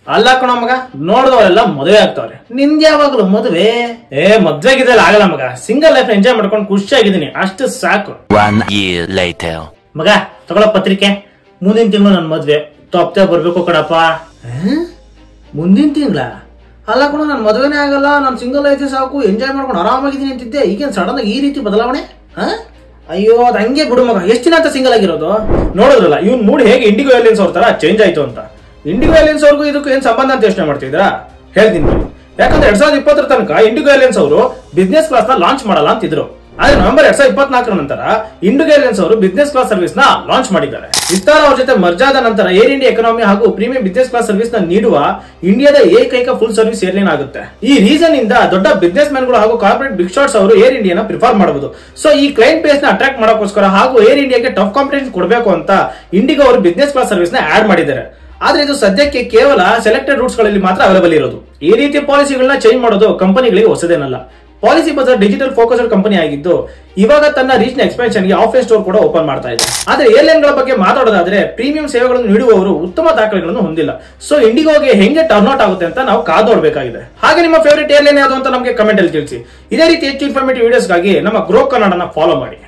ಅಲ್ಲ ಕಣ ಮಗ, ನೋಡಿದವರೆಲ್ಲ ಮದುವೆ ಆಗ್ತಾವ್ರೆ, ನಿಂದ ಯಾವಾಗ್ಲೂ ಮದುವೆ? ಮದ್ವೆಗಿದ್ದಲ್ಲ ಆಗಲ್ಲ ಮಗ, ಸಿಂಗಲ್ ಲೈಫ್ ಎಂಜಾಯ್ ಮಾಡ್ಕೊಂಡು ಖುಷಿಯಾಗಿದ್ದೀನಿ, ಅಷ್ಟು ಸಾಕು. 1 year later. ಮಗ ತಗೊಳ ಪತ್ರಿಕೆ, ಮುಂದಿನ ತಿಂಗಳು ನನ್ ಮದ್ವೆ, ತಪ್ಪದೆ ಬರ್ಬೇಕು ಕಣಪ್ಪ. ಮುಂದಿನ ತಿಂಗಳ? ಅಲ್ಲ ಕಣ, ನನ್ ಮದ್ವೆನೇ ಆಗಲ್ಲ, ನಾನ್ ಸಿಂಗಲ್ ಐತೆ ಸಾಕು, ಎಂಜಾಯ್ ಮಾಡ್ಕೊಂಡು ಆರಾಮಾಗಿದ್ದೀನಿ ಅಂತಿದ್ದೆ, ಈಗೇನ್ ಸಡನ್ ಆಗಿ ಈ ರೀತಿ ಬದಲಾವಣೆ? ಅಯ್ಯೋ ಅದ್ ಹಂಗೆ ಬಿಡು ಮಗ, ಎಷ್ಟು ದಿನ ಅಂತ ಸಿಂಗಲ್ ಆಗಿರೋದು? ನೋಡಿದ್ರಲ್ಲ ಇವ್ನ್ ಮೂಡ್ ಹೇಗೆ ಇಂಡಿಗೋ ಏರ್ಲೈನ್ಸ್ ಅವ್ರ ತರ ಚೇಂಜ್ ಆಯ್ತು ಅಂತ. ಇಂಡಿಗೋ ಏರ್ಲೈನ್ಸ್ ಅವ್ರಿಗೂ ಇದಕ್ಕೂ ಏನ್ ಸಂಬಂಧ ಅಂತ ಯೋಚನೆ ಮಾಡ್ತಿದ್ರಾ? ಹೇಳ್ತೀನಿ ನೋಡಿ. ಯಾಕಂದ್ರೆ 2020 ತನಕ ಇಂಡಿಗೋ ಏರ್ಲೈನ್ಸ್ ಅವರು ಬಿಸ್ನೆಸ್ ಕ್ಲಾಸ್ ನ ಲಾಂಚ್ ಮಾಡಲ್ಲ ಅಂತಿದ್ರು. ಆದ್ರೆ ನವೆಂಬರ್ 2024 ನಂತರ ಇಂಡಿಗೋ ಏರ್ಲೈನ್ಸ್ ಅವರು ಬಿಸ್ನೆಸ್ ಕ್ಲಾಸ್ ಸರ್ವಿಸ್ ನ ಲಾಂಚ್ ಮಾಡಿದ್ದಾರೆ. ವಿಸ್ತಾರ ಅವ್ರ ಜೊತೆ ಮರ್ಜ್ ಆದ ನಂತರ ಏರ್ ಇಂಡಿಯಾ ಎಕಾನಮಿ ಹಾಗೂ ಪ್ರೀಮಿಯಂ ಬಿಸ್ನೆಸ್ ಕ್ಲಾಸ್ ಸರ್ವಿಸ್ ನ ನೀಡುವ ಇಂಡಿಯಾದ ಏಕೈಕ ಫುಲ್ ಸರ್ವಿಸ್ ಏರ್ಲೈನ್ ಆಗುತ್ತೆ. ಈ ರೀಸನ್ ಇಂದ ದೊಡ್ಡ ಬಿಸ್ನೆಸ್ ಮ್ಯಾನ್ ಗಳು ಹಾಗೂ ಕಾರ್ಪೊರೇಟ್ ಬಿಗ್ ಶಾಟ್ಸ್ ಅವರು ಏರ್ ಇಂಡಿಯಾನ ಪ್ರಿಫರ್ ಮಾಡಬಹುದು. ಸೊ ಈ ಕ್ಲೈಂಟ್ ಬೇಸ್ ನ ಅಟ್ರಾಕ್ಟ್ ಮಾಡೋಕೋಸ್ಕರ ಹಾಗೂ ಏರ್ ಇಂಡಿಯಾಗೆ ಟಫ್ ಕಾಂಪಿಟೇಷನ್ ಕೊಡಬೇಕು ಅಂತ ಇಂಡಿಗೋ ಅವರು ಬಿಸ್ನೆಸ್ ಕ್ಲಾಸ್ ಸರ್ವಿಸ್ ನ ಆಡ್ ಮಾಡಿದ್ದಾರೆ. ಆದ್ರೆ ಇದು ಸದ್ಯಕ್ಕೆ ಕೇವಲ ಸೆಲೆಕ್ಟೆಡ್ ರೂಟ್ಸ್ ಗಳಲ್ಲಿ ಮಾತ್ರ ಅವೈಲೇಬಲ್ ಇರೋದು. ಈ ರೀತಿಯ ಪಾಲಿಸಿಗಳನ್ನ ಚೇಂಜ್ ಮಾಡೋದು ಕಂಪನಿಗಳಿಗೆ ಹೊಸದೇನಲ್ಲ. Policy Bazaar digital focused company ಆಗಿದ್ದು ಇವಾಗ ತನ್ನ ರೀಚ್ ನ ಎಕ್ಸ್ಪೆನ್ಷನ್ ಗೆ ಆಫ್ಲೈನ್ ಸ್ಟೋರ್ ಕೂಡ ಓಪನ್ ಮಾಡ್ತಾ ಇದೆ. ಆದ್ರೆ ಏರ್ಲೈನ್ ಗಳ ಬಗ್ಗೆ ಮಾತಾಡೋದಾದ್ರೆ ಪ್ರೀಮಿಯಂ ಸೇವೆಗಳನ್ನು ನೀಡುವವರು ಉತ್ತಮ ದಾಖಲೆಗಳನ್ನು ಹೊಂದಿಲ್ಲ. ಸೊ ಇಂಡಿಗೋಗೆ ಹೆಂಗೆ ಟರ್ನ್ ಔಟ್ ಆಗುತ್ತೆ ಅಂತ ನಾವು ಕಾದು ನೋಡಬೇಕಾಗಿದೆ. ಹಾಗೆ ನಿಮ್ಮ ಫೇವರಿಟ್ ಏರ್ಲೈನ್ ಯಾವುದು ಅಂತ ನಮಗೆ ಕಮೆಂಟ್ ಅಲ್ಲಿ ತಿಳಿಸಿ. ಇದೇ ರೀತಿ ಹೆಚ್ಚು ಇನ್ಫಾರ್ಮೇಟಿವ್ ವಿಡಿಯೋಸ್ಗಾಗಿ ನಮ್ಮ ಗ್ರೋ ಕನ್ನಡನ ಫಾಲೋ ಮಾಡಿ.